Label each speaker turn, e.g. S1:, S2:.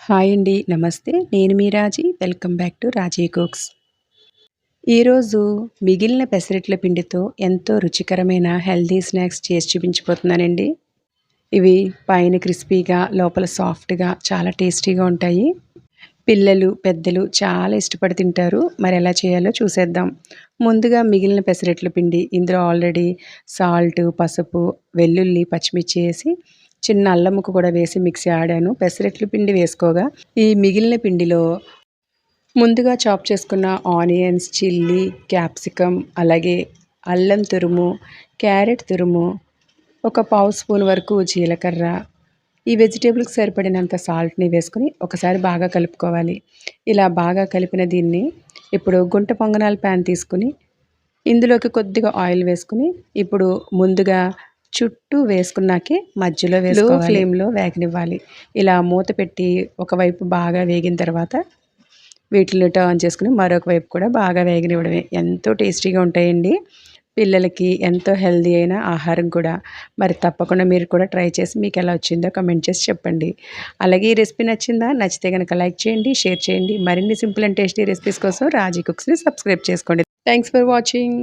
S1: Hi అండి. నమస్తే. నేను మీ Raji. Welcome back to Raji cooks. ఈరోజు మిగిలిన పెసరట్ల పిండితో ఎంతో రుచికరమైన హెల్తీ స్నాక్స్ చేసి చూపించిపోతున్నానండి. ఇవి పైన క్రిస్పీగా, లోపల సాఫ్ట్‌గా చాలా టేస్టీగా ఉంటాయి. పిల్లలు, పెద్దలు చాలా ఇష్టపడి తింటారు. మరి ఎలా చేయాలో చూసేద్దాం. ముందుగా మిగిలిన పెసరట్ల పిండి ఇందులో ఆల్రెడీ సాల్ట్, పసుపు, వెల్లుల్లి, పచ్చిమిర్చి వేసి చిన్న అల్లం ముక్క కూడా వేసి మిక్సీ ఆడాను. పెసరట్ల పిండి వేసుకోగా ఈ మిగిలిన పిండిలో ముందుగా చాప్ చేసుకున్న ఆనియన్స్, చిల్లీ, క్యాప్సికమ్, అలాగే అల్లం తురుము, క్యారెట్ తురుము, ఒక పావు స్పూన్ వరకు జీలకర్ర, ఈ వెజిటేబుల్కి సరిపడినంత సాల్ట్ని వేసుకుని ఒకసారి బాగా కలుపుకోవాలి. ఇలా బాగా కలిపిన దీన్ని ఇప్పుడు గుంట పొంగనాల ప్యాన్ తీసుకుని ఇందులోకి కొద్దిగా ఆయిల్ వేసుకుని ఇప్పుడు ముందుగా చుట్టూ వేసుకున్నాకే మధ్యలో వేసుకోవాలి. లో ఫ్లేమ్లో వేగనివ్వాలి. ఇలా మూత పెట్టి ఒకవైపు బాగా వేగిన తర్వాత వీటిని టర్న్ చేసుకుని మరొక వైపు కూడా బాగా వేగనివ్వడమే. ఎంతో టేస్టీగా ఉంటాయండి. పిల్లలకి ఎంతో హెల్దీ అయిన ఆహారం కూడా. మరి తప్పకుండా మీరు కూడా ట్రై చేసి మీకు ఎలా వచ్చిందో కమెంట్ చేసి చెప్పండి. అలాగే ఈ రెసిపీ నచ్చిందా? నచ్చితే కనుక లైక్ చేయండి, షేర్ చేయండి. మరిన్ని సింపుల్ అండ్ టేస్టీ రెసిపీస్ కోసం రాజీ కుక్స్ని సబ్స్క్రైబ్ చేసుకోండి. Thanks for watching.